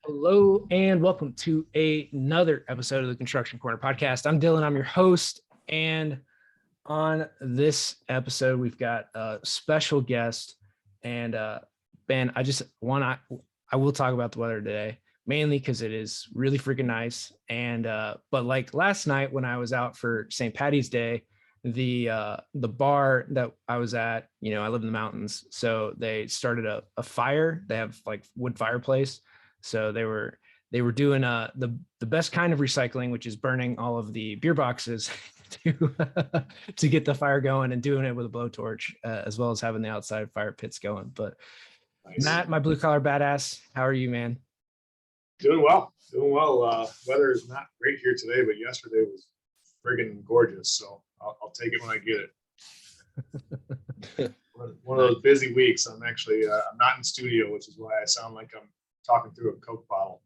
Hello and welcome to another episode of the Construction Corner podcast. I'm Dylan, I'm your host, and on this episode, we've got a special guest. And Ben, I will talk about the weather today, mainly because it is really freaking nice. And but like last night when I was out for St. Patty's Day, the bar that I was at, I live in the mountains, so they started a fire. They have like wood fireplace, so they were doing the best kind of recycling, which is burning all of the beer boxes to to get the fire going, and doing it with a blowtorch, as well as having the outside fire pits going. But Nice. Matt, my blue collar badass, how are you, man? Doing well. Weather is not great here today, but yesterday was friggin' gorgeous. So I'll take it when I get it. One of those busy weeks. I'm not in studio, which is why I sound like I'm talking through a Coke bottle.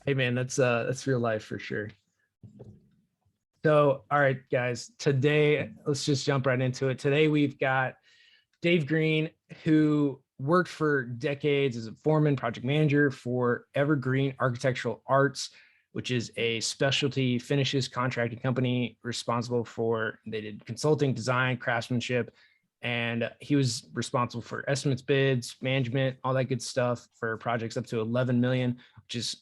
Hey man, that's real life for sure. So, all right, guys, today, let's just jump right into it. Today, we've got Dave Greene, who worked for decades as a foreman project manager for Greene Architectural Arts, which is a specialty finishes contracting company responsible for, they did consulting, design, craftsmanship, and he was responsible for estimates, bids, management, all that good stuff for projects up to 11 million, which is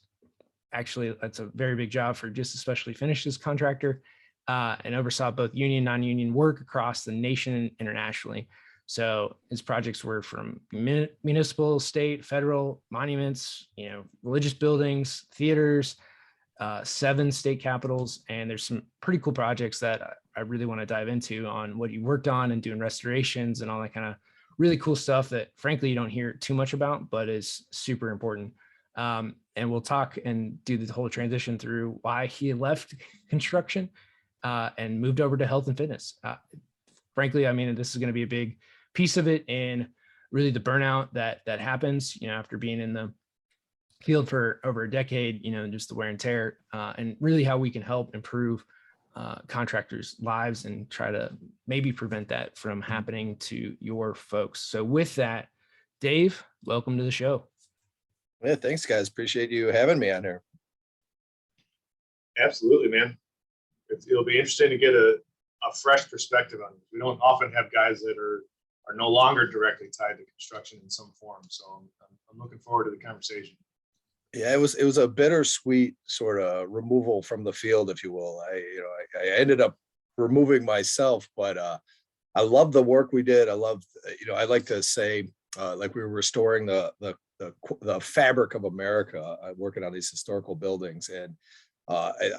actually, that's a very big job for just a specialty finishes contractor, and oversaw both union and non-union work across the nation and internationally. So his projects were from municipal, state, federal, monuments, religious buildings, theaters, 7 state capitals. And there's some pretty cool projects that I really want to dive into on what you worked on and doing restorations and all that kind of really cool stuff that frankly you don't hear too much about, but is super important. And we'll talk and do the whole transition through why he left construction and moved over to health and fitness. Frankly, I mean, this is going to be a big piece of it, and really the burnout that happens, after being in the field for over a decade, just the wear and tear, and really how we can help improve contractors' lives and try to maybe prevent that from happening to your folks. So with that, Dave, welcome to the show. Yeah, thanks, guys. Appreciate you having me on here. Absolutely, man. It'll be interesting to get a fresh perspective on it. We don't often have guys that are no longer directly tied to construction in some form. So I'm looking forward to the conversation. Yeah, it was a bittersweet sort of removal from the field, if you will. I ended up removing myself, but I love the work we did. I love, I like to say, like we were restoring the fabric of America, working on these historical buildings, and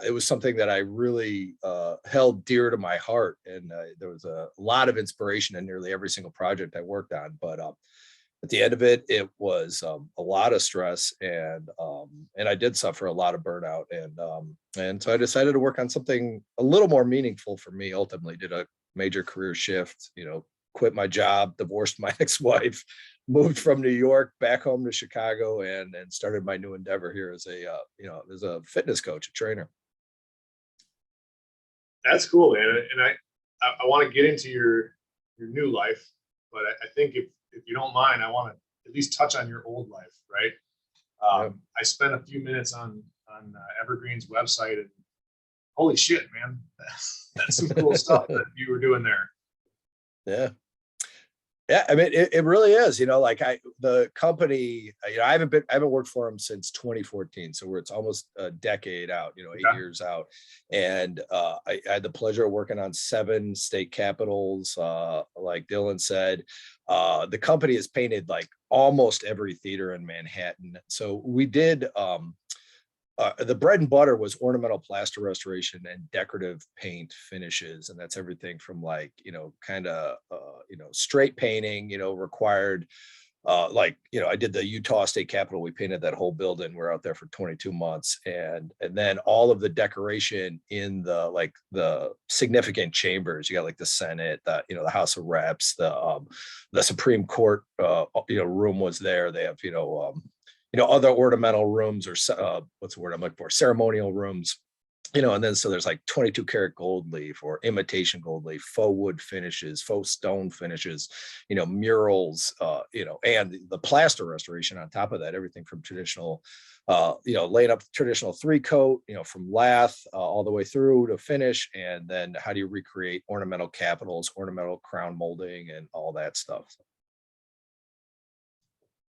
it was something that I really held dear to my heart. And there was a lot of inspiration in nearly every single project I worked on. But at the end of it, it was a lot of stress, and I did suffer a lot of burnout. And so I decided to work on something a little more meaningful for me. Ultimately, did a major career shift. Quit my job, divorced my ex-wife, moved from New York back home to Chicago, and started my new endeavor here as a fitness coach, a trainer. That's cool, man. And I want to get into your new life, but I think if you don't mind, I want to at least touch on your old life, right? Yeah. I spent a few minutes on Evergreene's website, and holy shit, man, that's some cool stuff that you were doing there. Yeah, I mean, it really is, the company, I haven't worked for them since 2014. So it's almost a decade out, 8 years out. And I had the pleasure of working on 7 state capitals. Like Dylan said, the company has painted like almost every theater in Manhattan. So we did, the bread and butter was ornamental plaster restoration and decorative paint finishes. And that's everything from straight painting, required, I did the Utah State Capitol. We painted that whole building. We're out there for 22 months. And then all of the decoration in the significant chambers, you got like the Senate, the House of Reps, the Supreme Court, room was there. They have, other ornamental rooms, or what's the word I'm looking for? Ceremonial rooms. and then so there's like 22 karat gold leaf or imitation gold leaf, faux wood finishes, faux stone finishes, murals, and the plaster restoration on top of that, everything from traditional, laying up traditional 3-coat, from lath all the way through to finish. And then how do you recreate ornamental capitals, ornamental crown molding, and all that stuff.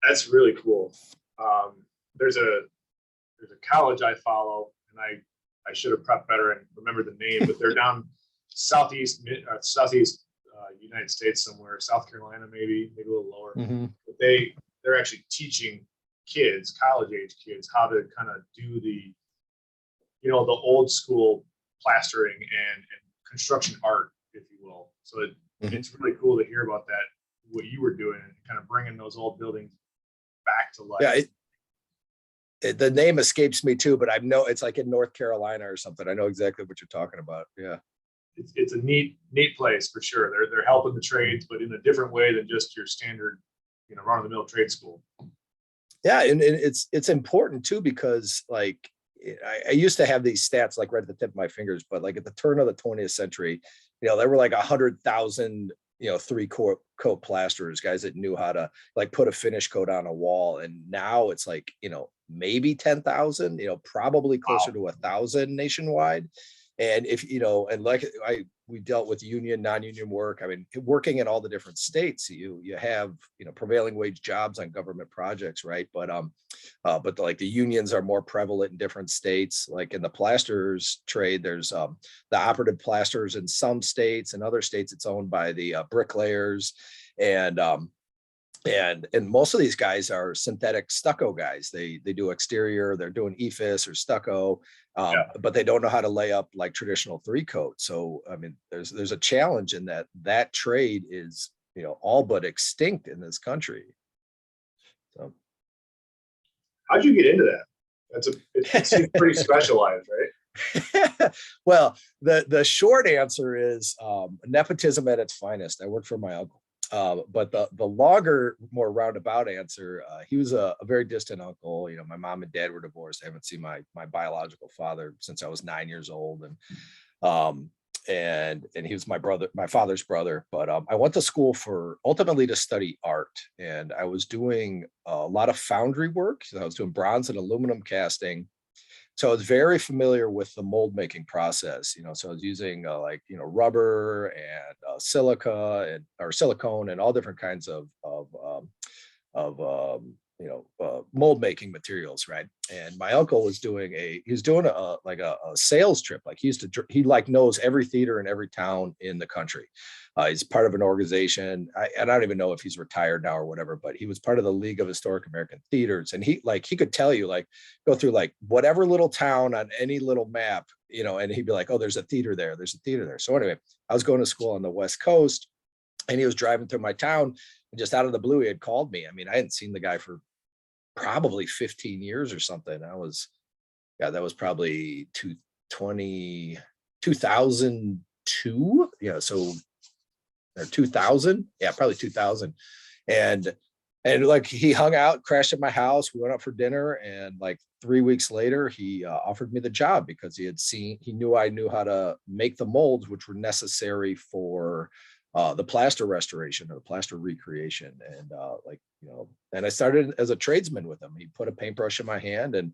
That's really cool. There's a college I follow, and I should have prepped better and remembered the name, but they're down southeast United States somewhere, South Carolina, maybe a little lower. Mm-hmm. But they're actually teaching kids, college age kids, how to kind of do the old school plastering and construction art, if you will. So it's really cool to hear about that, what you were doing, and kind of bringing those old buildings back to life. Yeah, the name escapes me too, but I know it's like in North Carolina or something. I know exactly what you're talking about. Yeah. It's a neat place for sure. They're helping the trades, but in a different way than just your standard, run of the mill trade school. Yeah. And it's important too, because like I used to have these stats like right at the tip of my fingers, but like at the turn of the 20th century, there were like 100,000 3-coat plasterers, guys that knew how to like put a finish coat on a wall. And now it's like, maybe 10,000, probably closer to 1,000 nationwide. And if, and like we dealt with union, non-union work. I mean, working in all the different states, you have, prevailing wage jobs on government projects, right? But like the unions are more prevalent in different states. Like in the plasters trade, there's the operative plasters in some states. In other states, it's owned by the bricklayers. And most of these guys are synthetic stucco guys. They do exterior, they're doing EFIS or stucco, but they don't know how to lay up like traditional 3-coat. So I mean, there's a challenge in that trade is all but extinct in this country. So how'd you get into that? It seems pretty specialized, right? Well, the short answer is nepotism at its finest. I worked for my uncle. But the longer, more roundabout answer, he was a very distant uncle. My mom and dad were divorced. I haven't seen my biological father since I was 9 years old, and he was my father's brother. But I went to school ultimately to study art, and I was doing a lot of foundry work. So I was doing bronze and aluminum casting. So I was very familiar with the mold making process, so I was using rubber and silica or silicone and all different kinds of mold making materials, right? And my uncle was doing a sales trip. Like he knows every theater in every town in the country. He's part of an organization. I don't even know if he's retired now or whatever, but he was part of the League of Historic American Theaters. And he could tell you, like, go through like whatever little town on any little map, and he'd be like, oh, there's a theater there. There's a theater there. So anyway, I was going to school on the West Coast, and he was driving through my town, and just out of the blue, he had called me. I mean, I hadn't seen the guy for probably 15 years or something. That was probably 2002. Yeah. So, or 2000. Yeah, probably 2000. And like he hung out, crashed at my house. We went out for dinner, and like 3 weeks later, he offered me the job because he knew I knew how to make the molds, which were necessary for the plaster restoration or the plaster recreation. And and I started as a tradesman with him. He put a paintbrush in my hand, and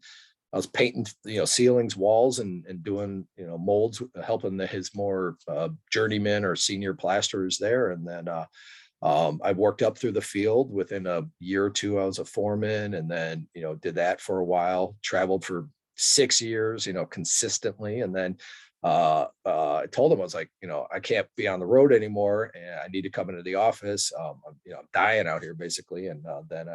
I was painting, ceilings, walls, and doing, molds, helping his more journeyman or senior plasterers there. And then I worked up through the field. Within a year or two, I was a foreman, and then, did that for a while, traveled for 6 years, consistently. And then I told him, I was like, I can't be on the road anymore, and I need to come into the office. I'm dying out here basically. And then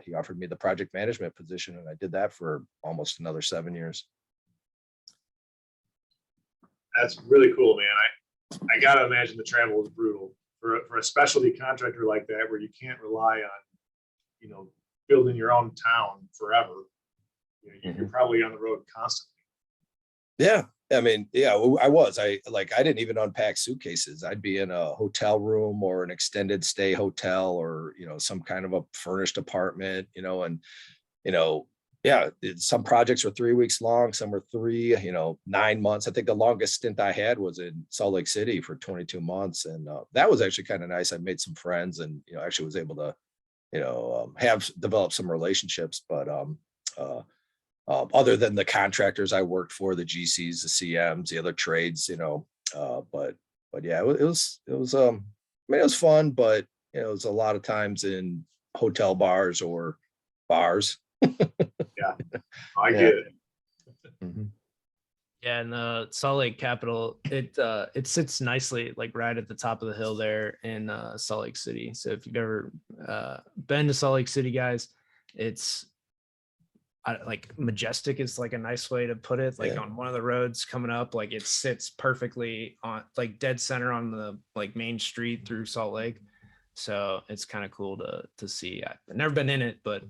he offered me the project management position, and I did that for almost another 7 years. That's really cool, man. I gotta imagine the travel is brutal for a specialty contractor like that, where you can't rely on, building your own town forever. You're probably on the road constantly. Yeah. I mean, yeah, I didn't even unpack suitcases. I'd be in a hotel room or an extended stay hotel, or, some kind of a furnished apartment, and, Yeah, some projects were 3 weeks long, some were 9 months. I think the longest stint I had was in Salt Lake City for 22 months. And that was actually kind of nice. I made some friends and, actually was able to, have developed some relationships. But uh, other than the contractors I worked for, the GCs, the CMs, the other trades, but yeah, I mean, it was fun, but it was a lot of times in hotel bars or bars. Yeah, I Yeah. get it. Mhm. Yeah, and the Salt Lake Capitol, it sits nicely like right at the top of the hill there in Salt Lake City. So if you've ever been to Salt Lake City, guys, it's like majestic is like a nice way to put it. Like Yeah. on one of the roads coming up, like it sits perfectly on like dead center on the like main street through Salt Lake. So it's kind of cool to see. I've never been in it, but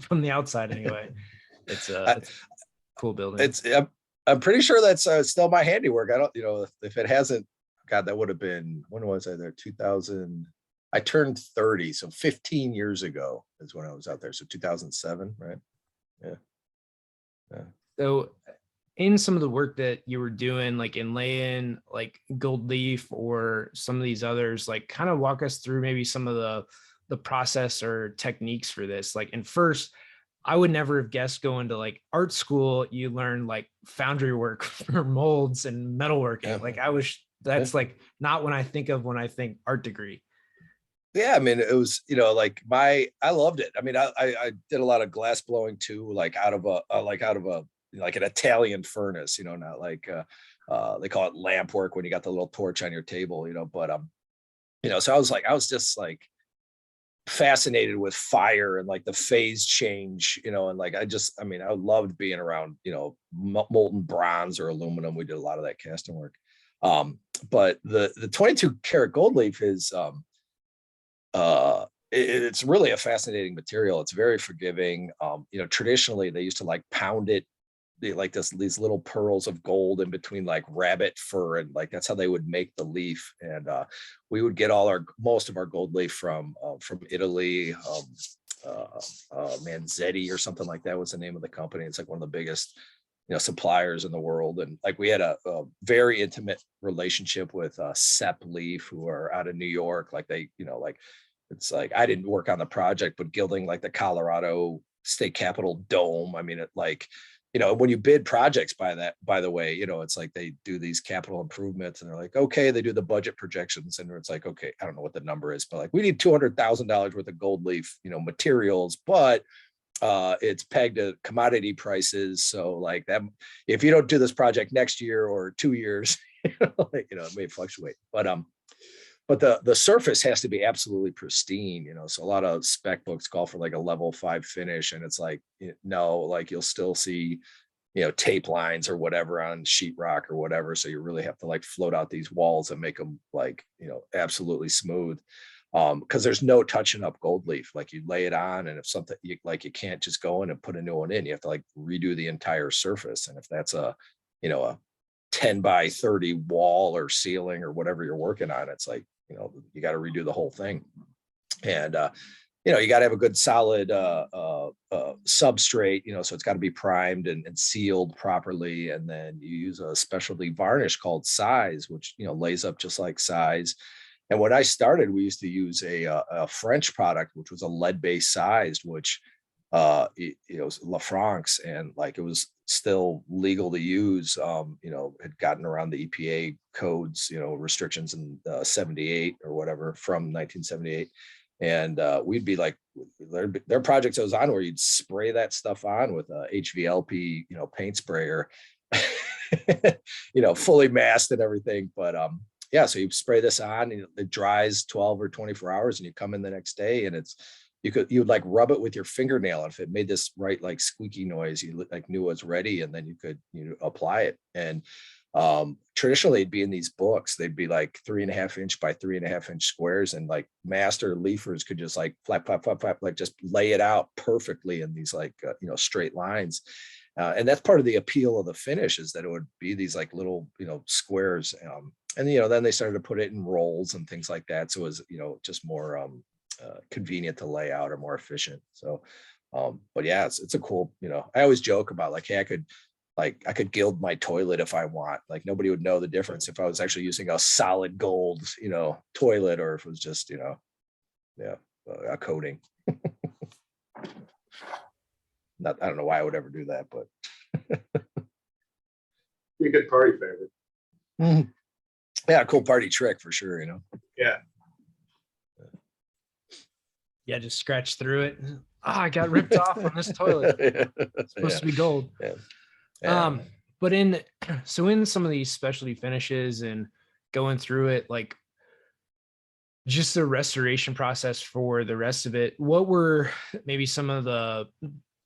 from the outside anyway, I, it's a cool building. it's I'm pretty sure that's still my handiwork. I don't, if it hasn't, God, that would have been, when was I there? 2000. I turned 30, so 15 years ago is when I was out there. So 2007, right? Yeah. Yeah. So in some of the work that you were doing, like in lay-in, like gold leaf or some of these others, like kind of walk us through maybe some of the process or techniques for this. Like, and first, I would never have guessed going to like art school, you learn like foundry work for molds and metalworking. Yeah. Like that's like not when I think of when I think art degree. Yeah, I mean, it was, I loved it. I mean, I did a lot of glass blowing too, like out of like an Italian furnace, not like they call it lamp work when you got the little torch on your table, but so I was just like fascinated with fire and like the phase change, and like I mean, I loved being around, molten bronze or aluminum. We did a lot of that casting work. But the 22 karat gold leaf is it's really a fascinating material. It's very forgiving. Traditionally they used to like pound it, like these little pearls of gold in between like rabbit fur, and like that's how they would make the leaf. And we would get most of our gold leaf from Italy. Manzetti or something like that was the name of the company. It's like one of the biggest suppliers in the world. And like we had a very intimate relationship with Sep Leaf, who are out of New York. Like they, like it's like I didn't work on the project, but gilding like the Colorado State Capitol dome. I mean, it like, when you bid projects by the way, it's like they do these capital improvements and they're like, okay, they do the budget projections. And it's like, okay, I don't know what the number is, but like we need $200,000 worth of gold leaf, materials, but it's pegged to commodity prices. So like that, if you don't do this project next year or 2 years, it may fluctuate. But the surface has to be absolutely pristine, so a lot of spec books call for like a level 5 finish, and it's like, no, like you'll still see tape lines or whatever on sheetrock or whatever, so you really have to like float out these walls and make them like absolutely smooth, because there's no touching up gold leaf. Like you lay it on, and if something you can't just go in and put a new one in. You have to like redo the entire surface, and if that's a 10 by 30 wall or ceiling or whatever you're working on, it's like you got to redo the whole thing. And you got to have a good solid substrate, so it's got to be primed and sealed properly. And then you use a specialty varnish called size, which lays up just like size. And when I started, we used to use a French product, which was a lead-based sized, which was Lafranc's, and like it was still legal to use. Had gotten around the EPA codes, restrictions in 78 or whatever from 1978. And we'd be like, there are projects I was on where you'd spray that stuff on with a HVLP, paint sprayer, fully masked and everything. But yeah, so you spray this on, and it dries 12 or 24 hours, and you come in the next day, and you would like rub it with your fingernail. And if it made this right like squeaky noise, you like knew it was ready, and then you could apply it. And traditionally it'd be in these books. They'd be like 3.5 inch by 3.5 inch squares, and like master leafers could just like flap, flap, flap, flap, like just lay it out perfectly in these like straight lines. And that's part of the appeal of the finish, is that it would be these like little squares. And then they started to put it in rolls and things like that, so it was just more convenient to lay out or more efficient. So But yeah, it's a cool, I always joke about like, hey, I could gild my toilet if I want. Like nobody would know the difference if I was actually using a solid gold, toilet, or if it was just, yeah, a coating. I don't know why I would ever do that, but Be a good party favorite. yeah, cool party trick for sure, Yeah. Yeah, just scratch through it. I got ripped off on this toilet. It's supposed to be gold. Yeah. Yeah. But in some of these specialty finishes and going through it, like just the restoration process for the rest of it, what were maybe some of the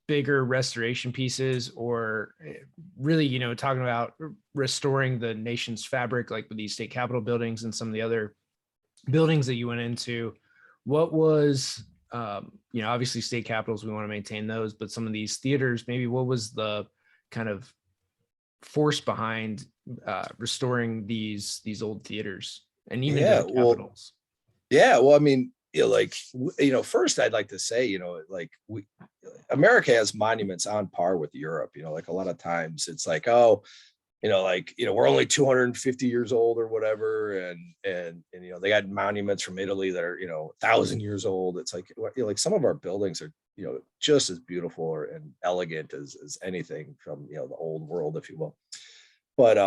bigger restoration pieces, or really, talking about restoring the nation's fabric, like with these state capitol buildings and some of the other buildings that you went into? What was, obviously state capitals, we want to maintain those, but some of these theaters, maybe what was the kind of force behind restoring these old theaters and even Yeah, the capitals? Yeah, well, I mean, first I'd like to say, like America has monuments on par with Europe. Like a lot of times it's like, oh, we're only 250 years old or whatever, and they got monuments from Italy that are 1,000 years old. It's like like some of our buildings are just as beautiful and elegant as anything from the old world, if you will. But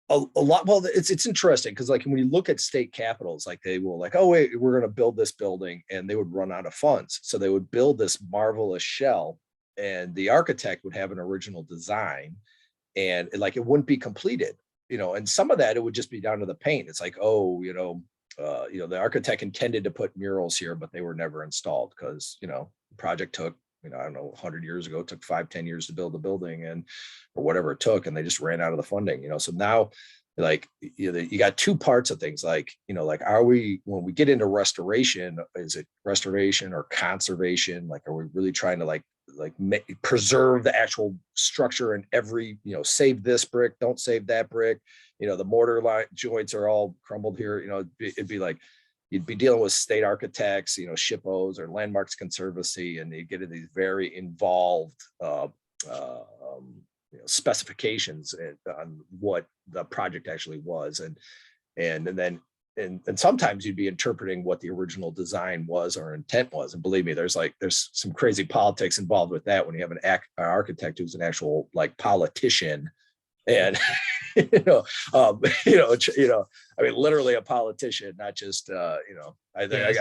a lot, well, it's interesting because like when you look at state capitals, like they will like, oh wait, we're going to build this building, and they would run out of funds, so they would build this marvelous shell, and the architect would have an original design, and it wouldn't be completed, and some of that it would just be down to the paint. It's like, oh, the architect intended to put murals here, but they were never installed because the project took, I don't know, 100 years ago, it took 5-10 years to build the building, and or whatever it took, and they just ran out of the funding. So now, like, you got two parts of things, like, are we, when we get into restoration, is it restoration or conservation? Like, are we really trying to preserve the actual structure and every, save this brick, don't save that brick, the mortar line joints are all crumbled here, it'd be like, you'd be dealing with state architects, SHPOs or Landmarks Conservancy, and you get into these very involved specifications on what the project actually was, and sometimes you'd be interpreting what the original design was or intent was. And believe me, there's some crazy politics involved with that when you have an architect who's an actual politician, and I mean, literally a politician, not just I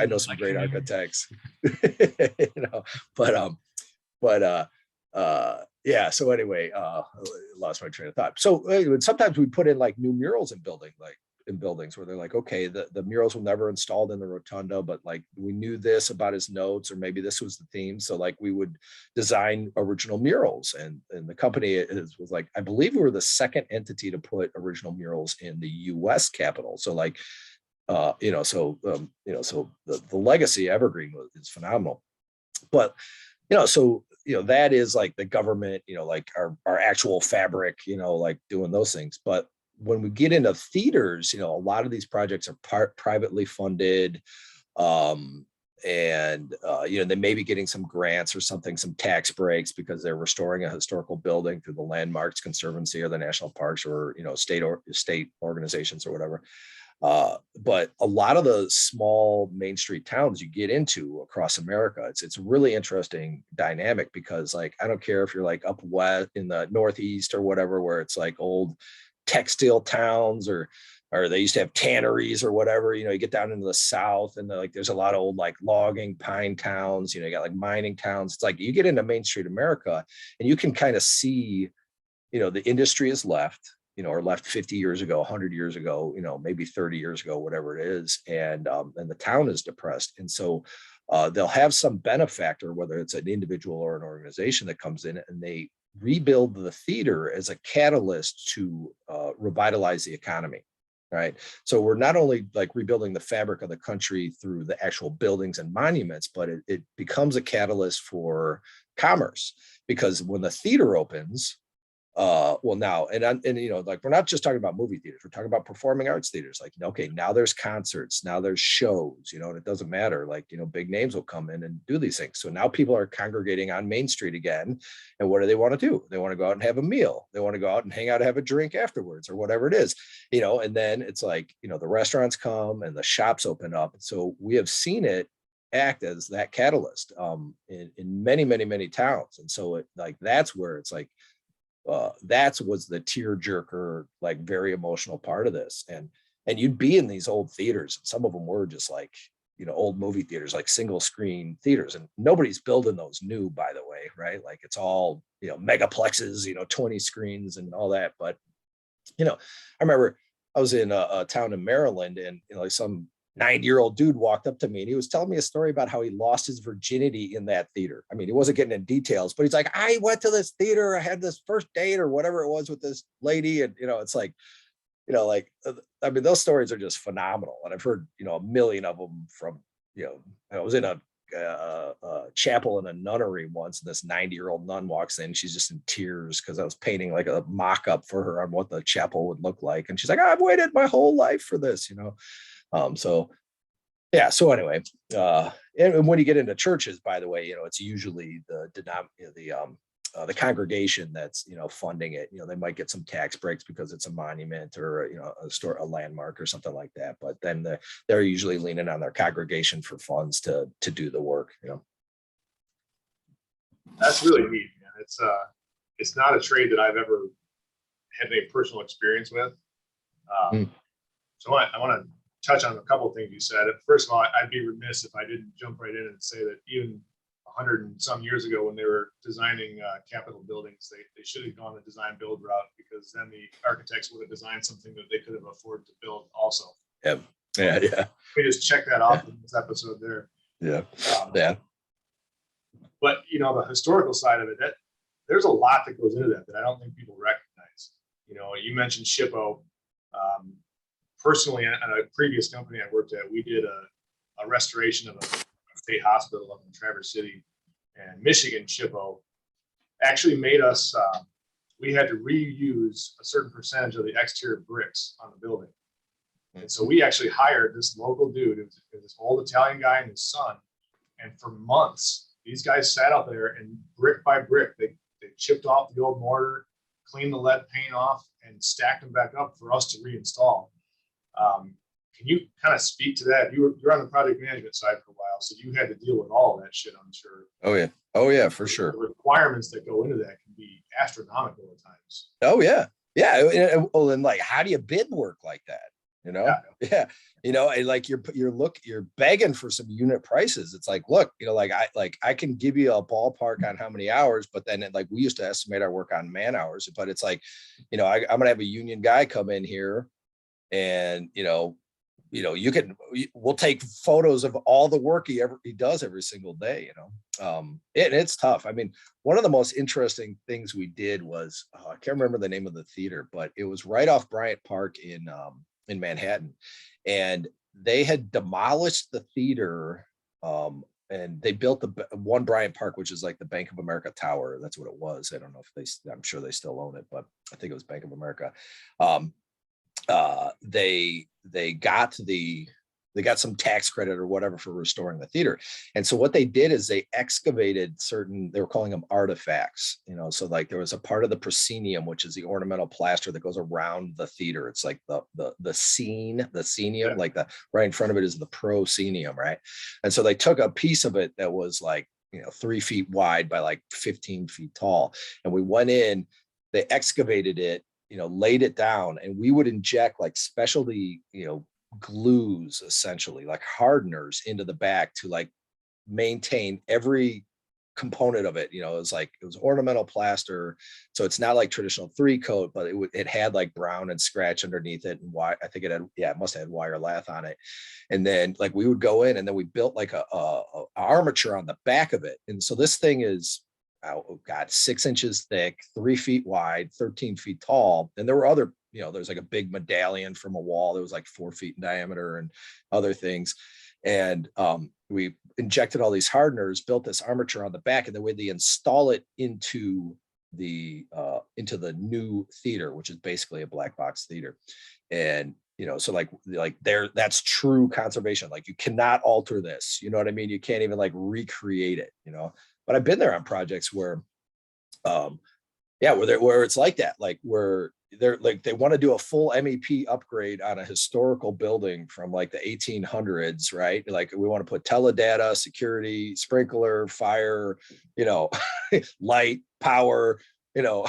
know some great architects, but yeah. So anyway, lost my train of thought. So sometimes we put in like new murals in buildings where they're like, okay, the murals were never installed in the rotunda, but like we knew this about his notes, or maybe this was the theme. So like we would design original murals, and the company was like, I believe we were the second entity to put original murals in the US Capitol. So like, so the legacy Evergreen is phenomenal. But so that is like the government, like our actual fabric, like doing those things. But when we get into theaters, a lot of these projects are privately funded, and they may be getting some grants or something, some tax breaks, because they're restoring a historical building through the Landmarks Conservancy or the national parks, or state organizations or whatever. But a lot of the small Main Street towns you get into across America, it's a really interesting dynamic, because like, I don't care if you're like up west in the Northeast or whatever, where it's like old textile towns, or they used to have tanneries or whatever, you get down into the South, and there's a lot of old like logging pine towns, you got like mining towns. It's like you get into Main Street America, and you can kind of see, the industry is left, or left 50 years ago, 100 years ago, maybe 30 years ago, whatever it is. And the town is depressed. And so they'll have some benefactor, whether it's an individual or an organization, that comes in and they rebuild the theater as a catalyst to revitalize the economy. Right. So we're not only like rebuilding the fabric of the country through the actual buildings and monuments, but it becomes a catalyst for commerce, because when the theater opens, Well now, and you know, like we're not just talking about movie theaters, we're talking about performing arts theaters. Like, okay, now there's concerts, now there's shows, you know, and it doesn't matter. Like, you know, big names will come in and do these things. So now people are congregating on Main Street again. And what do they want to do? They want to go out and have a meal. They want to go out and hang out and have a drink afterwards or whatever it is, you know, and then it's like, you know, the restaurants come and the shops open up. So we have seen it act as that catalyst in many towns. And so it like, that's where it's like, that was the tear jerker, like very emotional part of this. And you'd be in these old theaters, and some of them were just like, you know, old movie theaters, like single screen theaters, and nobody's building those new, by the way, right? Like it's all, you know, megaplexes, you know, 20 screens and all that. But you know, I remember I was in a town in Maryland, and you know, like some 90-year-old dude walked up to me and he was telling me a story about how he lost his virginity in that theater. I mean, he wasn't getting in details, but he's like, I went to this theater, I had this first date or whatever it was with this lady. And, you know, it's like, you know, like, I mean, those stories are just phenomenal. And I've heard, you know, a million of them from, you know, I was in a chapel in a nunnery once, and this 90-year-old nun walks in. She's just in tears because I was painting like a mock-up for her on what the chapel would look like. And she's like, I've waited my whole life for this, you know? So yeah, so anyway, and when you get into churches, by the way, you know, it's usually the congregation that's, you know, funding it. You know, they might get some tax breaks because it's a monument or, you know, a landmark or something like that. But then they're usually leaning on their congregation for funds to do the work, you know. That's really neat, man. It's not a trade that I've ever had any personal experience with. So I want to touch on a couple of things you said. First of all, I'd be remiss if I didn't jump right in and say that even 100 and some years ago, when they were designing Capitol buildings, they should have gone the design build route, because then the architects would have designed something that they could have afforded to build also. Yeah. We just check that off in this episode there. Yeah. But you know, the historical side of it, there's a lot that goes into that I don't think people recognize. You know, you mentioned SHPO. Personally, at a previous company I worked at, we did a restoration of a state hospital up in Traverse City, and Michigan. SHPO actually made us, we had to reuse a certain percentage of the exterior bricks on the building. And so we actually hired this local dude. It was this old Italian guy and his son. And for months, these guys sat out there and brick by brick, they chipped off the old mortar, cleaned the lead paint off, and stacked them back up for us to reinstall. Can you kind of speak to that? You're on the project management side for a while, so you had to deal with all of that shit, I'm sure. Oh yeah, for sure. The requirements that go into that can be astronomical at times. Oh yeah. Well, and like, how do you bid work like that? You know? Yeah. You know, and like you're begging for some unit prices. It's like, look, you know, like I can give you a ballpark on how many hours, but then like we used to estimate our work on man hours, but it's like, you know, I'm gonna have a union guy come in here, and we'll take photos of all the work he does every single day, you know. And it's tough. I mean, one of the most interesting things we did was, I can't remember the name of the theater, but it was right off Bryant Park in Manhattan, and they had demolished the theater, and they built the one Bryant Park, which is like the Bank of America Tower. That's what it was. I don't know if I'm sure they still own it, but I think it was Bank of America. They got some tax credit or whatever for restoring the theater. And so what they did is they excavated they were calling them artifacts, you know. So like there was a part of the proscenium, which is the ornamental plaster that goes around the theater. It's like the scenium, yeah. Like right in front of it is the proscenium, right? And so they took a piece of it that was like, you know, 3 feet wide by like 15 feet tall. And we went in, they excavated it, you know, laid it down, and we would inject like specialty, you know, glues, essentially like hardeners into the back to like maintain every component of it. You know, it was ornamental plaster, so it's not like traditional 3-coat, but it had like brown and scratch underneath it, and why I think it must have had wire lath on it. And then like we would go in, and then we built like a armature on the back of it. And so this thing is, oh God, 6 inches thick, 3 feet wide, 13 feet tall. And there were other, you know, there's like a big medallion from a wall that was like 4 feet in diameter and other things. And we injected all these hardeners, built this armature on the back, and the way they install it into into the new theater, which is basically a black box theater. And so like there, that's true conservation. Like you cannot alter this, you know what I mean? You can't even like recreate it, but I've been there on projects where yeah, where it's like that, like where they're like they want to do a full MEP upgrade on a historical building from like the 1800s, right? Like we want to put teledata, security, sprinkler, fire, light, power, you know,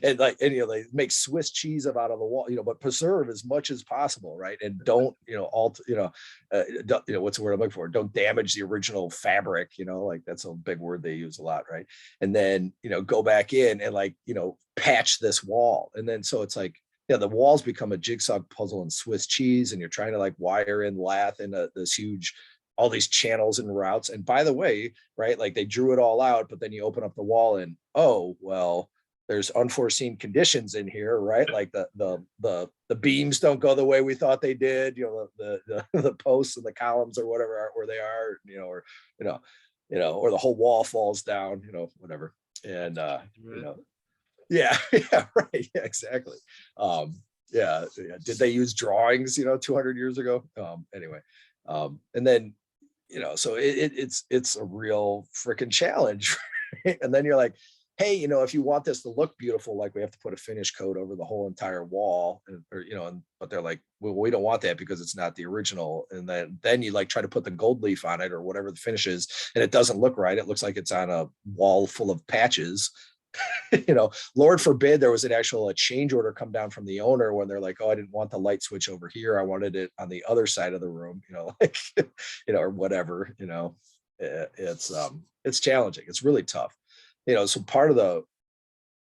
and they make Swiss cheese out of the wall, but preserve as much as possible, right? And don't, what's the word I'm looking for? Don't damage the original fabric, like that's a big word they use a lot, right? And then, go back in and patch this wall. And then so it's like, the walls become a jigsaw puzzle in Swiss cheese, and you're trying to like wire in lath into this huge, all these channels and routes. And by the way, right, like they drew it all out, but then you open up the wall and, oh, well, there's unforeseen conditions in here, right? Like the beams don't go the way we thought they did, the posts and the columns or whatever are where they are, or the whole wall falls down, whatever. And yeah, right. Yeah, exactly. Yeah. Did they use drawings, 200 years ago? Anyway. And then, so it's a real freaking challenge. Right? And then you're like, hey, if you want this to look beautiful, like we have to put a finish coat over the whole entire wall, but they're like, well, we don't want that because it's not the original. And then you like try to put the gold leaf on it or whatever the finish is, and it doesn't look right. It looks like it's on a wall full of patches. Lord forbid there was a change order come down from the owner when they're like, oh, I didn't want the light switch over here. I wanted it on the other side of the room, or whatever, it's challenging. It's really tough. So part of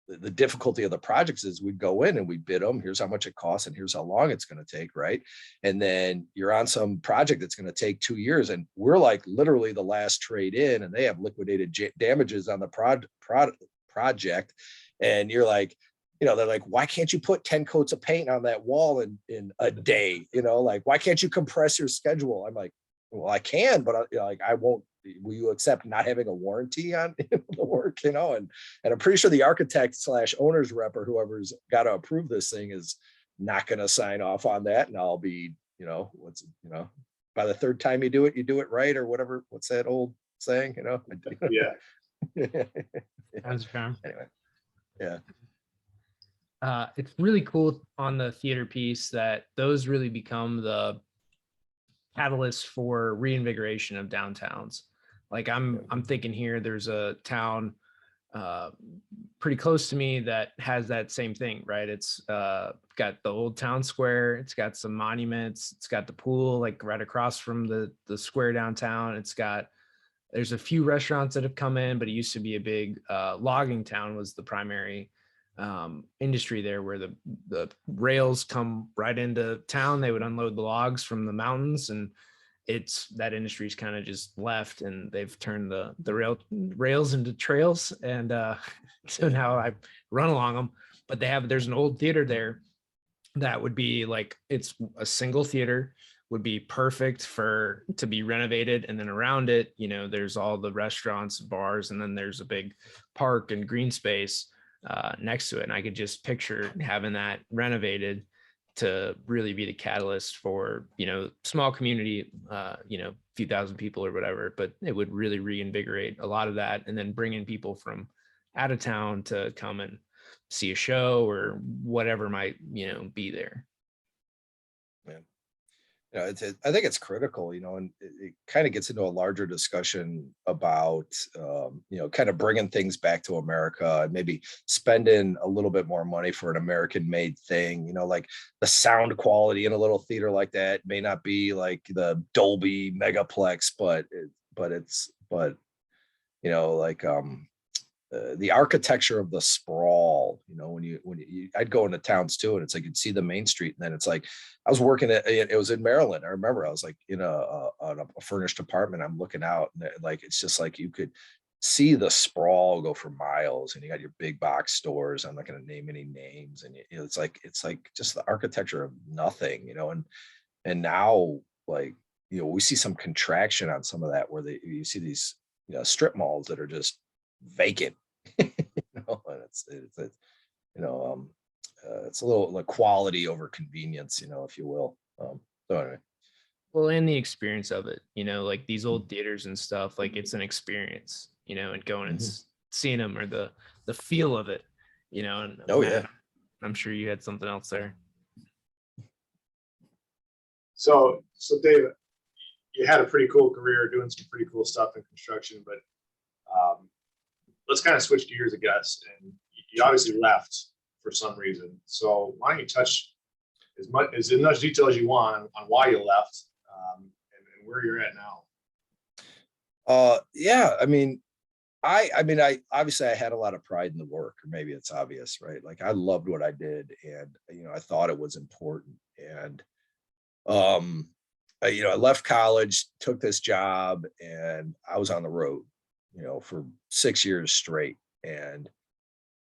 the difficulty of the projects is we'd go in and we bid them. Here's how much it costs and here's how long it's going to take, right? And then you're on some project that's going to take 2 years, and we're like literally the last trade in, and they have liquidated damages on the project, and you're like, they're like, why can't you put 10 coats of paint on that wall in a day? Like, why can't you compress your schedule? I'm like, well, I can, but I won't. Will you accept not having a warranty on the work? And I'm pretty sure the architect / owner's rep or whoever's got to approve this thing is not going to sign off on that. And I'll be, by the third time you do it right, or whatever. What's that old saying? Yeah. Sounds fair. Anyway, yeah. It's really cool on the theater piece that those really become the catalyst for reinvigoration of downtowns. Like I'm thinking here, there's a town pretty close to me that has that same thing, right? It's got the old town square, it's got some monuments, it's got the pool like right across from the square downtown. There's a few restaurants that have come in, but it used to be a big logging town was the primary industry there, where the rails come right into town. They would unload the logs from the mountains, and that industry's kind of just left, and they've turned the rails into trails. And so now I run along them, but there's an old theater there that would be like, it's a single theater, would be perfect to be renovated. And then around it, there's all the restaurants, bars, and then there's a big park and green space next to it. And I could just picture having that renovated to really be the catalyst for, small community, few thousand people or whatever, but it would really reinvigorate a lot of that. And then bring in people from out of town to come and see a show or whatever might, be there. Yeah. I think it's critical, and it kind of gets into a larger discussion about, kind of bringing things back to America and maybe spending a little bit more money for an American made thing, like the sound quality in a little theater like that may not be like the Dolby Megaplex, but the architecture of the sprawl, I'd go into towns too, and it's like you'd see the main street, and then it's like I was working it was in Maryland. I remember I was like in a furnished apartment. I'm looking out, and like it's just like you could see the sprawl go for miles, and you got your big box stores. I'm not going to name any names, and it's like just the architecture of nothing, and now like we see some contraction on some of that, where you see these strip malls that are just vacant. it's you know, it's a little like quality over convenience, if you will. So anyway. Well, and the experience of it, like these old theaters and stuff, like it's an experience, and going and seeing them, or the feel of it, and Oh Matt, yeah. I'm sure you had something else there. So Dave, you had a pretty cool career doing some pretty cool stuff in construction, but let's kind of switch gears, I guess. And you obviously left for some reason. So why don't you touch as much detail as you want on why you left, and where you're at now? Yeah, I obviously I had a lot of pride in the work, or maybe it's obvious, right? Like I loved what I did, and I thought it was important. And I left college, took this job, and I was on the road, for 6 years straight. And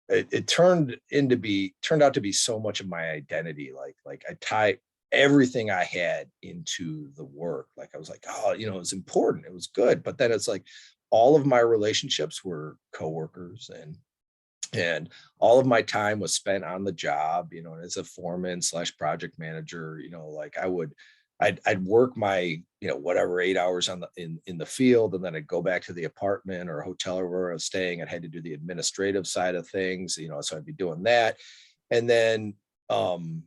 it turned out to be so much of my identity. Like I tied everything I had into the work. Like I was like, oh, it was important. It was good. But then it's like all of my relationships were coworkers, and all of my time was spent on the job, as a foreman / project manager. Like I'd work my, whatever 8 hours in the field, and then I'd go back to the apartment or hotel where I was staying. I had to do the administrative side of things, so I'd be doing that. And then, and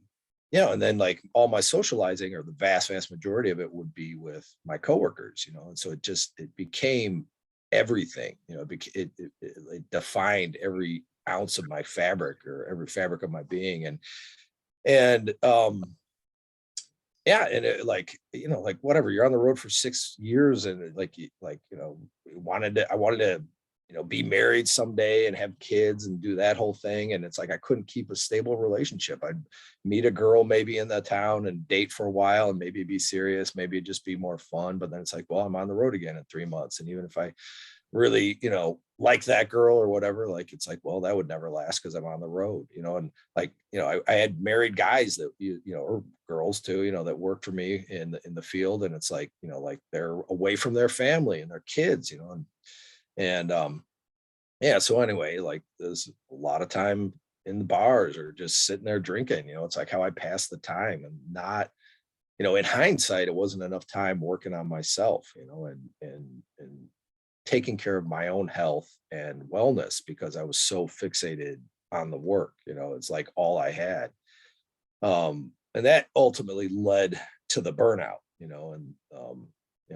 then like all my socializing, or the vast majority of it, would be with my coworkers, and so it became everything. It defined every ounce of my fabric, or every fabric of my being. And yeah, and like whatever, you're on the road for 6 years, and I wanted to be married someday and have kids and do that whole thing. And it's like I couldn't keep a stable relationship. I'd meet a girl maybe in the town and date for a while, and maybe be serious, maybe it'd just be more fun. But then it's like, well, I'm on the road again in 3 months, and even if I really like that girl or whatever, like it's like, well, that would never last because I'm on the road. And like I had married guys that or girls too, that worked for me in the field, and it's like like they're away from their family and their kids, and yeah, so anyway, like there's a lot of time in the bars or just sitting there drinking. It's like how I pass the time, and not, in hindsight, it wasn't enough time working on myself, and taking care of my own health and wellness, because I was so fixated on the work. It's like all I had. And that ultimately led to the burnout,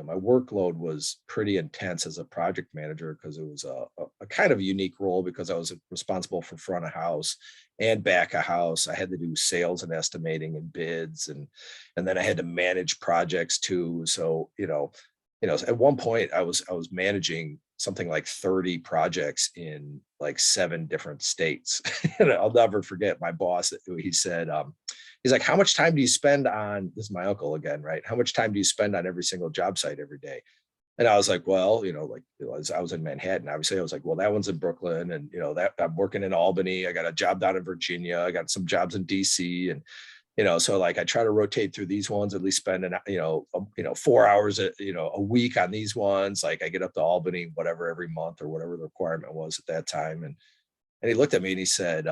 my workload was pretty intense as a project manager, because it was a kind of unique role, because I was responsible for front of house and back of house. I had to do sales and estimating and bids, and then I had to manage projects too. So, at one point I was managing something like 30 projects in like 7 different states. And I'll never forget my boss. He said, he's like, how much time do you spend on, this is my uncle again, right? How much time do you spend on every single job site every day? And I was like, well, I was in Manhattan. Obviously, I was like, well, that one's in Brooklyn, and that I'm working in Albany. I got a job down in Virginia. I got some jobs in DC, and so like I try to rotate through these ones, at least spend 4 hours a week on these ones. Like I get up to Albany, whatever, every month, or whatever the requirement was at that time. And he looked at me and he said,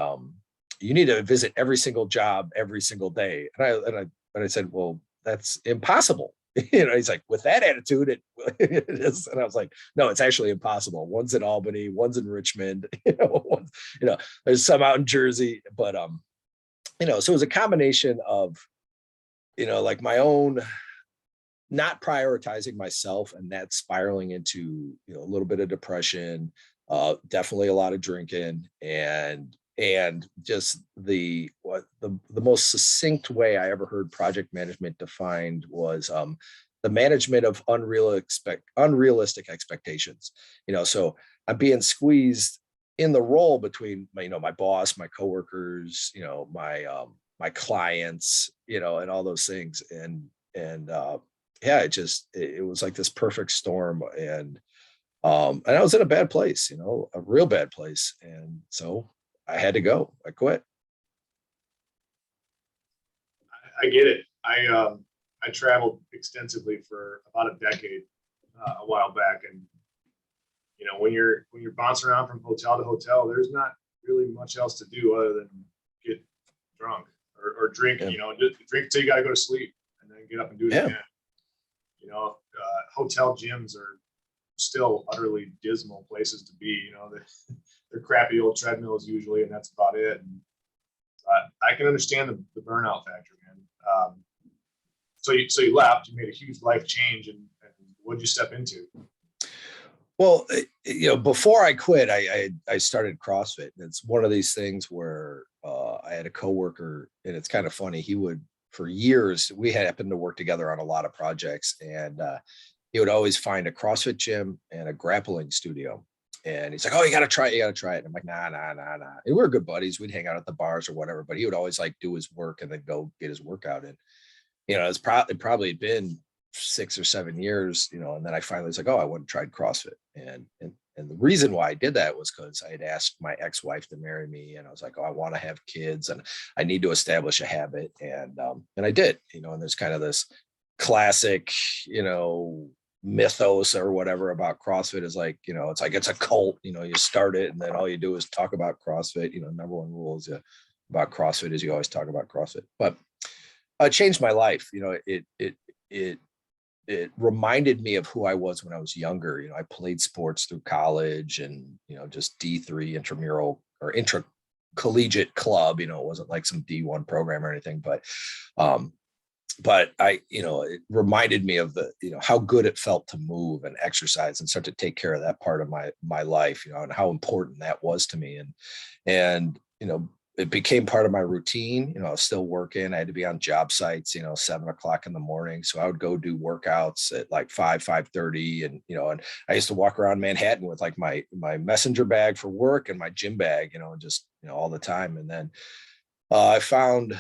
you need to visit every single job every single day. And I said, well, that's impossible. He's like, with that attitude, it is. And I was like, no, it's actually impossible. One's in Albany, one's in Richmond, there's some out in Jersey, but so it was a combination of, like my own not prioritizing myself, and that spiraling into, a little bit of depression, definitely a lot of drinking, and just the most succinct way I ever heard project management defined was the management of unrealistic expectations. So I'm being squeezed in the role between my boss, my coworkers, my clients, and all those things. And yeah, it was like this perfect storm. And I was in a bad place, a real bad place. And so I had to go. I quit. I get it. I traveled extensively for about a decade a while back, and when you're bouncing around from hotel to hotel, there's not really much else to do other than get drunk or drink, Yeah. you know, just drink till you got to go to sleep and then get up and do it Yeah. again. You know, hotel gyms are still utterly dismal places to be. You know, they're crappy old treadmills usually, and that's about it. And I can understand the burnout factor, man. So you left, you made a huge life change, and what did you step into? Well, before I quit, I started CrossFit. And it's one of these things where I had a coworker, and it's kind of funny. He would, for years, we happened to work together on a lot of projects, and he would always find a CrossFit gym and a grappling studio. And he's like, "Oh, you got to try it. You got to try it." And I'm like, "Nah, nah, nah, nah." And we were good buddies. We'd hang out at the bars or whatever, but he would always like do his work and then go get his workout in. It's probably been 6 or 7 years, and then I finally was like, "Oh, I went and tried CrossFit." And the reason why I did that was because I had asked my ex-wife to marry me, and I was like, "Oh, I want to have kids, and I need to establish a habit," and I did, and there's kind of this classic, mythos or whatever about CrossFit is like, it's a cult, you start it and then all you do is talk about CrossFit. Number one rule is about CrossFit is you always talk about CrossFit, but it changed my life. It reminded me of who I was when I was younger. I played sports through college and, just D3 intramural or intracollegiate club. It wasn't like some D1 program or anything, but it reminded me of how good it felt to move and exercise and start to take care of that part of my life, and how important that was to me. And it became part of my routine. I was still working. I had to be on job sites, 7 o'clock in the morning. So I would go do workouts at like 5:30. And I used to walk around Manhattan with like my messenger bag for work and my gym bag, just, all the time. And then I found,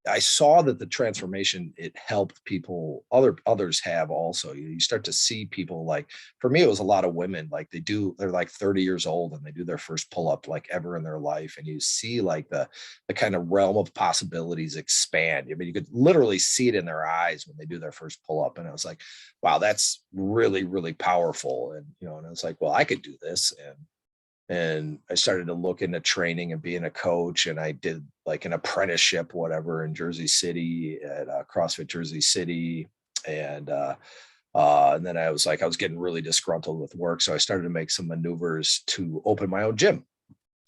I saw that the transformation, it helped people, others have also. You start to see people, like, for me, it was a lot of women, like they're like 30 years old and they do their first pull-up like ever in their life. And you see like the kind of realm of possibilities expand. I mean, you could literally see it in their eyes when they do their first pull-up. And I was like, wow, that's really, really powerful. And, and I was like, well, I could do this. And I started to look into training and being a coach. And I did like an apprenticeship, whatever, in Jersey City at CrossFit Jersey City. And then I was getting really disgruntled with work. So I started to make some maneuvers to open my own gym.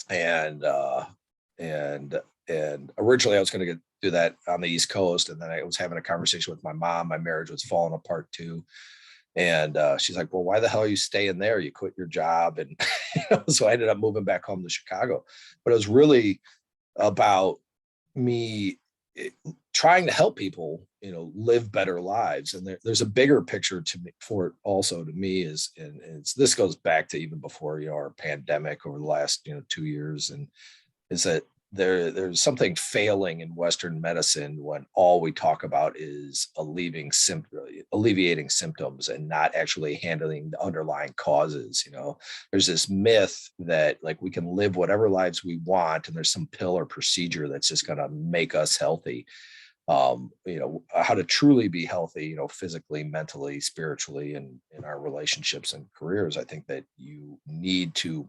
And originally I was going to do that on the East Coast. And then I was having a conversation with my mom. My marriage was falling apart too. And she's like, "Well, why the hell are you staying there? You quit your job." And so I ended up moving back home to Chicago. But it was really about me trying to help people, live better lives. And there's a bigger picture to me for it also to me is, and this goes back to even before, our pandemic over the last, 2 years. And is that there's something failing in Western medicine when all we talk about is alleviating symptoms and not actually handling the underlying causes. There's this myth that like we can live whatever lives we want and there's some pill or procedure that's just going to make us healthy. How to truly be healthy, physically, mentally, spiritually, and in our relationships and careers. I think that you need to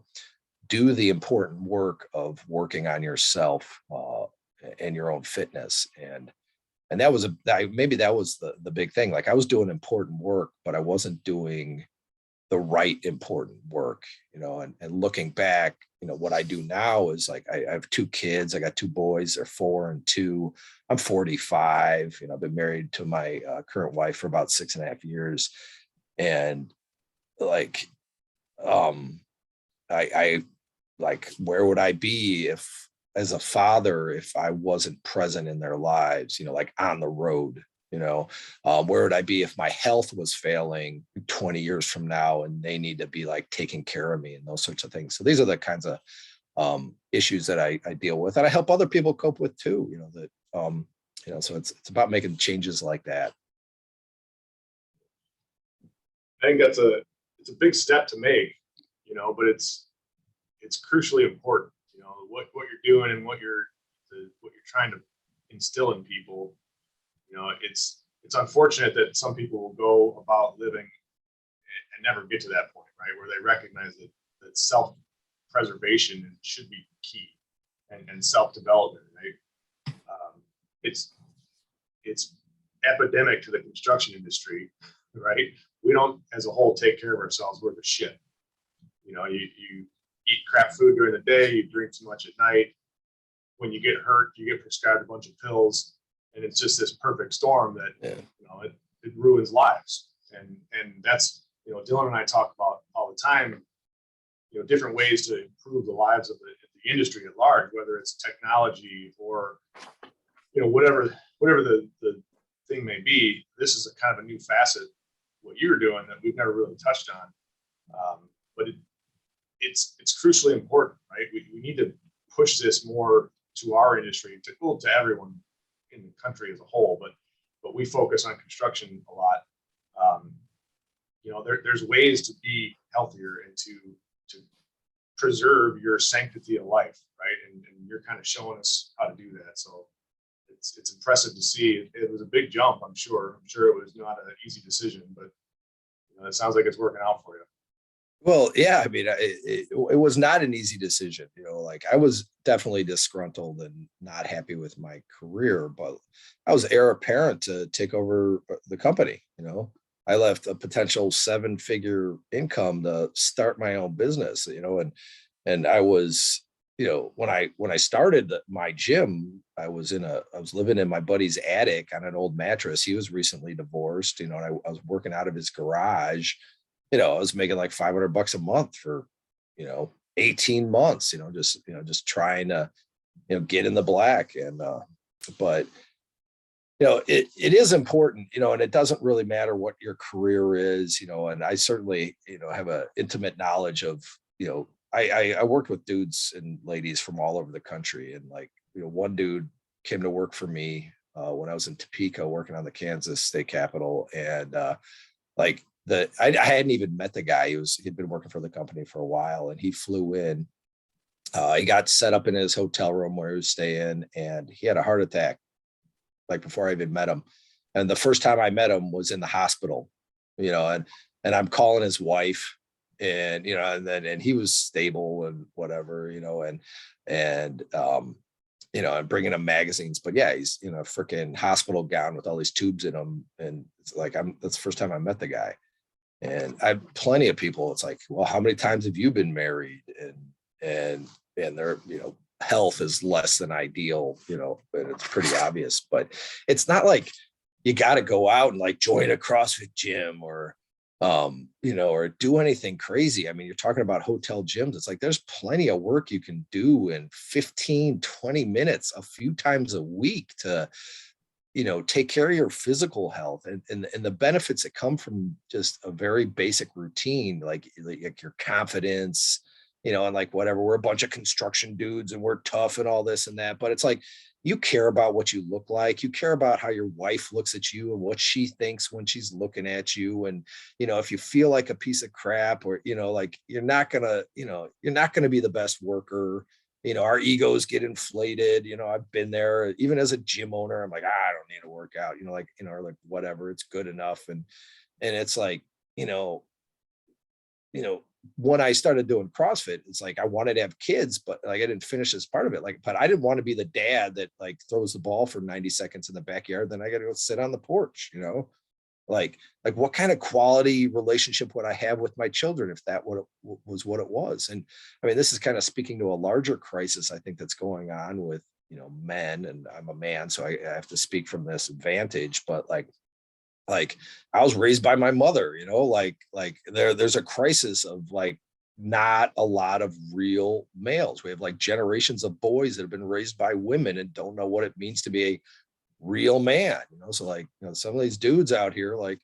do the important work of working on yourself and your own fitness. And that was maybe that was the big thing. Like I was doing important work, but I wasn't doing the right important work, and looking back, what I do now is like, I have 2 kids. I got 2 boys, they're 4 and 2. I'm 45, I've been married to my current wife for about 6.5 years. And like, I like, where would I be if as a father if I wasn't present in their lives, like on the road, where would I be if my health was failing 20 years from now and they need to be like taking care of me and those sorts of things. So these are the kinds of issues that I deal with, and I help other people cope with too, so it's about making changes like that. I think it's a big step to make, but it's crucially important. What you're doing and what you're trying to instill in people. It's unfortunate that some people will go about living and never get to that point, right, where they recognize that that self-preservation should be key, and self-development, right? It's epidemic to the construction industry, right? We don't, as a whole, take care of ourselves worth a shit. You know, you eat crap food during the day, you drink too much at night. When you get hurt, you get prescribed a bunch of pills, and it's just this perfect storm that, you know, it ruins lives. And that's, you know, Dylan and I talk about all the time, you know, different ways to improve the lives of the industry at large, whether it's technology or, you know, whatever the thing may be. This is a kind of a new facet, what you're doing, that we've never really touched on. But it's crucially important, right? We need to push this more to our industry, to everyone in the country as a whole, but we focus on construction a lot. You know, there's ways to be healthier and to preserve your sanctity of life, right? And you're kind of showing us how to do that. So it's impressive to see. It was a big jump, I'm sure. I'm sure it was not an easy decision, but you know, it sounds like it's working out for you. Well, yeah, I mean, it was not an easy decision. You know, like I was definitely disgruntled and not happy with my career, but I was heir apparent to take over the company. You know, I left a potential 7-figure income to start my own business. You know, and I was, you know, when I started my gym, I was living in my buddy's attic on an old mattress. He was recently divorced. You know, and I was working out of his garage. You know, I was making like $500 a month for, you know, 18 months, you know, just trying to, you know, get in the black. And, but, you know, it is important, you know, and it doesn't really matter what your career is, you know, and I certainly, you know, have a intimate knowledge of, you know, I worked with dudes and ladies from all over the country. And like, you know, one dude came to work for me when I was in Topeka working on the Kansas state capitol. And like, I hadn't even met the guy. He'd been working for the company for a while, and he flew in. He got set up in his hotel room where he was staying, and he had a heart attack like before I even met him. And the first time I met him was in the hospital, you know, and I'm calling his wife, and you know, and he was stable and whatever, you know, and you know, and bringing him magazines. But yeah, he's, you know, freaking hospital gown with all these tubes in him, and it's like that's the first time I met the guy. And I have plenty of people. It's like, well, how many times have you been married? And their, you know, health is less than ideal, you know, and it's pretty obvious. But it's not like you got to go out and like join a CrossFit gym or, you know, or do anything crazy. I mean, you're talking about hotel gyms. It's like there's plenty of work you can do in 15, 20 minutes a few times a week to, you know, take care of your physical health and the benefits that come from just a very basic routine, like your confidence, you know, and like whatever, we're a bunch of construction dudes and we're tough and all this and that. But it's like, you care about what you look like. You care about how your wife looks at you and what she thinks when she's looking at you. And, you know, if you feel like a piece of crap or, you know, like you're not going to be the best worker. You know, our egos get inflated. You know, I've been there even as a gym owner. I'm like, I don't need to work out, you know, like, you know, or like whatever, it's good enough. And it's like, you know, when I started doing CrossFit, it's like, I wanted to have kids, but like, I didn't finish this part of it. Like, but I didn't want to be the dad that like throws the ball for 90 seconds in the backyard. Then I got to go sit on the porch, you know, like what kind of quality relationship would I have with my children if that was what it was? And I mean, this is kind of speaking to a larger crisis, I think, that's going on with, you know, men, and I'm a man, so I have to speak from this advantage, but like I was raised by my mother, you know, like there's a crisis of like not a lot of real males. We have like generations of boys that have been raised by women and don't know what it means to be a real man, you know. So like, you know, some of these dudes out here, like,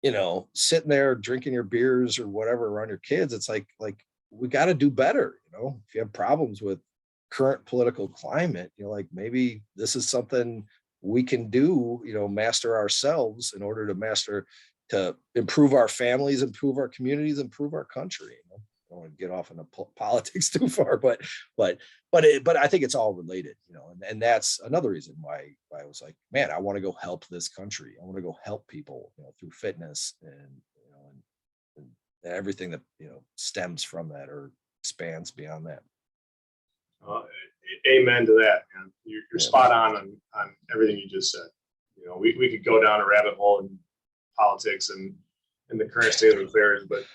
you know, sitting there drinking your beers or whatever around your kids, it's like we got to do better, you know. If you have problems with current political climate, you know, like maybe this is something we can do, you know, master ourselves in order to improve our families, improve our communities, improve our country. You know? I don't want to get off into politics too far, but I think it's all related, you know, and that's another reason why I was like, man, I want to go help this country. I want to go help people, you know, through fitness and, you know, everything that, stems from that or spans beyond that. Uh, Amen to that, man. You're Yeah. spot on everything you just said. We could go down a rabbit hole in politics and in the current state of affairs, but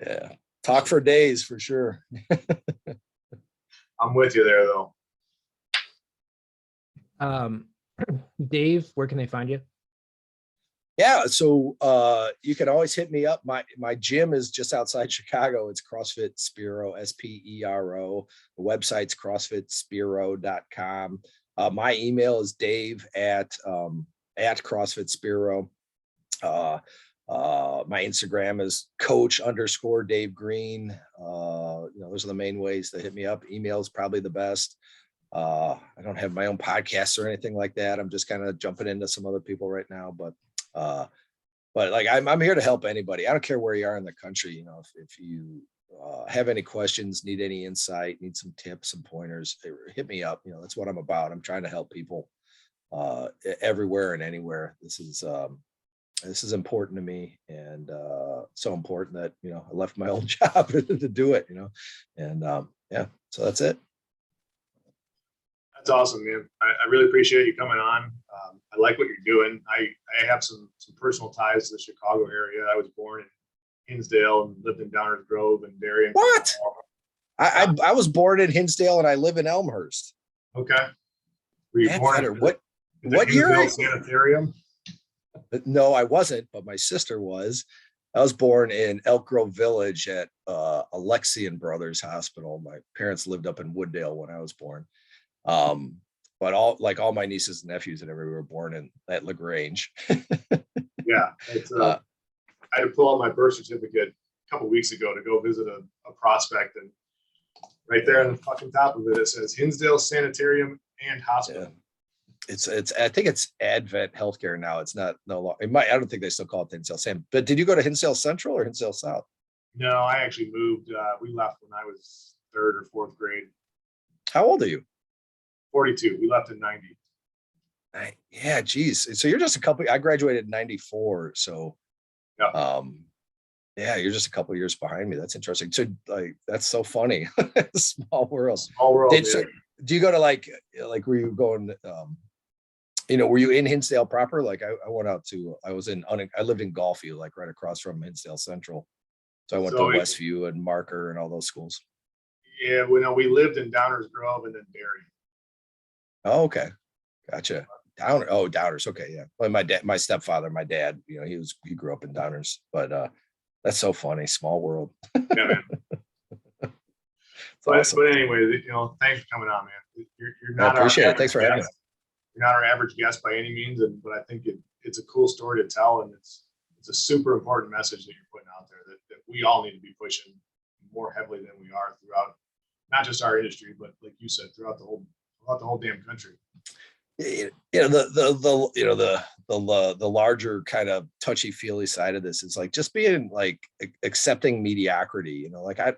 Yeah. Talk for days for sure. I'm with you there, though. Dave, where can they find you? Yeah, so you can always hit me up. My gym is just outside Chicago. It's CrossFit Spiro, Spero. The website's CrossFitSpiro.com. My email is Dave at CrossFit Spiro. My Instagram is Coach_Dave Greene. Those are the main ways to hit me up. Email is probably the best. I don't have my own podcast or anything like that. I'm just kind of jumping into some other people right now, but like I'm here to help anybody. I don't care where you are in the country. If you have any questions, need any insight, need some tips, some pointers, hit me up. That's what I'm about. I'm trying to help people everywhere and anywhere. This is important to me, and so important that I left my old job to do it. And yeah, so that's it. That's awesome, man. I really appreciate you coming on. I like what you're doing. I have some personal ties to the Chicago area. I was born in Hinsdale and lived in Downers Grove and Darien. What? I was born in Hinsdale and I live in Elmhurst. Okay. Were you born in what year? Sanitarium? No, I wasn't, but my sister was. I was born in Elk Grove Village at Alexian Brothers Hospital. My parents lived up in Wooddale when I was born. But all my nieces and nephews and everybody were born at LaGrange. Yeah. I had to pull out my birth certificate a couple weeks ago to go visit a prospect, and right there on the fucking top of it says Hinsdale Sanitarium and Hospital. Yeah. It's I think it's Advent Healthcare now. It's not no longer. I don't think they still call it Hinsdale Sam. But did you go to Hinsdale Central or Hinsdale South? No, I actually moved. We left when I was 3rd or 4th grade. How old are you? 42. We left in 90. Yeah, geez. So you're just I graduated in 94. So yeah. Yeah, you're just a couple of years behind me. That's interesting. So that's so funny. Small world. Small world. Do you go to like were you going were you in Hinsdale proper? Like I went out to I lived in Gulfview, like right across from Hinsdale Central. So I went to Westview and Marker and all those schools. Yeah, we lived in Downers Grove and then Barry. Oh, okay. Gotcha. Downers. Okay, yeah. Well, my stepfather, my dad, he grew up in Downers, but that's so funny. Small world. Yeah, man. Awesome. But anyway, thanks for coming on, man. You're not I appreciate it. Thanks for having me. You're not our average guest by any means, but I think it's a cool story to tell, and it's a super important message that you're putting out there that we all need to be pushing more heavily than we are throughout not just our industry, but like you said, throughout the whole damn country. The larger kind of touchy-feely side of this is like just being like accepting mediocrity. I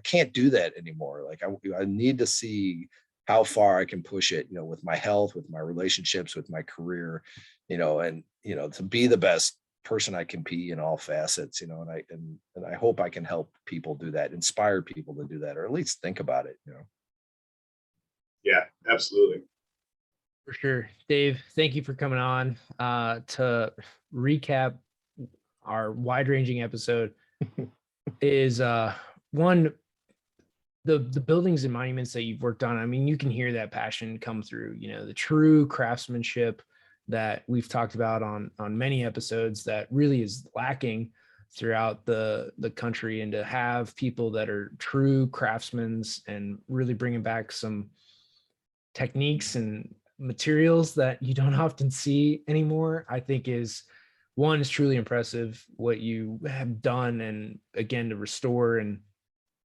can't do that anymore. Like I need to see how far I can push it. With my health, with my relationships, with my career. And to be the best person I can be in all facets. And I hope I can help people do that, inspire people to do that, or at least think about it. Yeah, absolutely. For sure. Dave, thank you for coming on. To recap our wide-ranging episode is one, the buildings and monuments that you've worked on. I mean, you can hear that passion come through, the true craftsmanship that we've talked about on many episodes that really is lacking throughout the country, and to have people that are true craftsmen and really bringing back some techniques and materials that you don't often see anymore, I think is truly impressive what you have done. And again, to restore and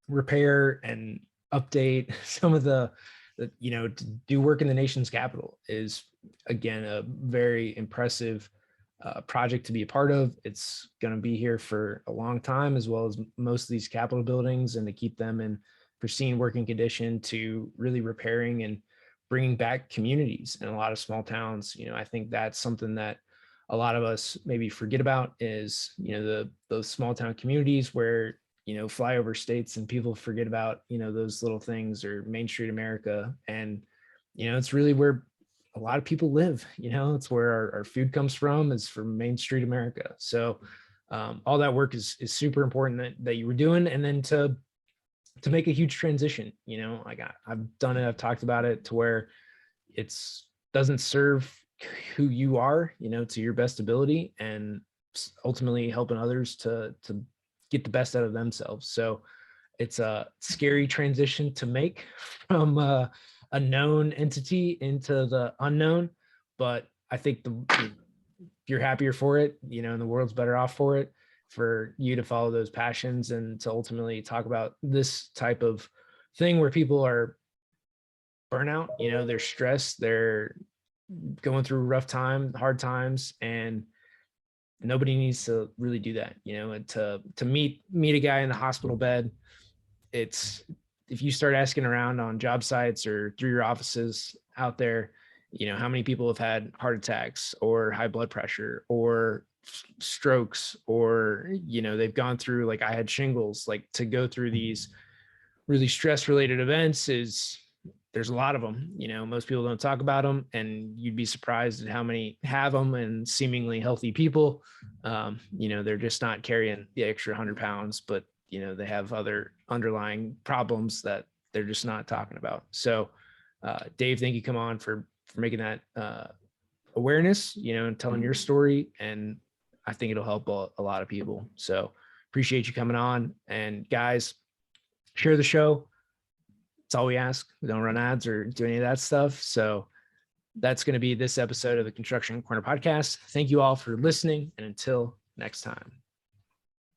repair and update some of the to do work in the nation's capital is again a very impressive project to be a part of. It's going to be here for a long time, as well as most of these Capitol buildings, and to keep them in pristine working condition, to really repairing and bringing back communities in a lot of small towns. I think that's something that a lot of us maybe forget about is, those small town communities where, flyover states, and people forget about, those little things, or Main Street America. And, it's really where a lot of people live. It's where our food comes from, is from Main Street America. So all that work is super important that you were doing. And then to make a huge transition, I've done it, I've talked about it, to where it's doesn't serve who you are, to your best ability, and ultimately helping others to get the best out of themselves. So it's a scary transition to make from a known entity into the unknown, but I think you're happier for it, and the world's better off for it, for you to follow those passions and to ultimately talk about this type of thing where people are burnout, they're stressed, they're going through hard times, and nobody needs to really do that, and to meet a guy in the hospital bed. It's, if you start asking around on job sites or through your offices out there, how many people have had heart attacks or high blood pressure or strokes, or, they've gone through, like I had shingles, like to go through these really stress related events there's a lot of them. Most people don't talk about them, and you'd be surprised at how many have them, and seemingly healthy people. They're just not carrying the extra 100 pounds, but they have other underlying problems that they're just not talking about. So Dave, thank you come on for making that awareness, and telling your story. And I think it'll help a lot of people. So appreciate you coming on. And guys, share the show. It's all we ask. We don't run ads or do any of that stuff. So that's going to be this episode of the Construction Corner podcast. Thank you all for listening, and until next time.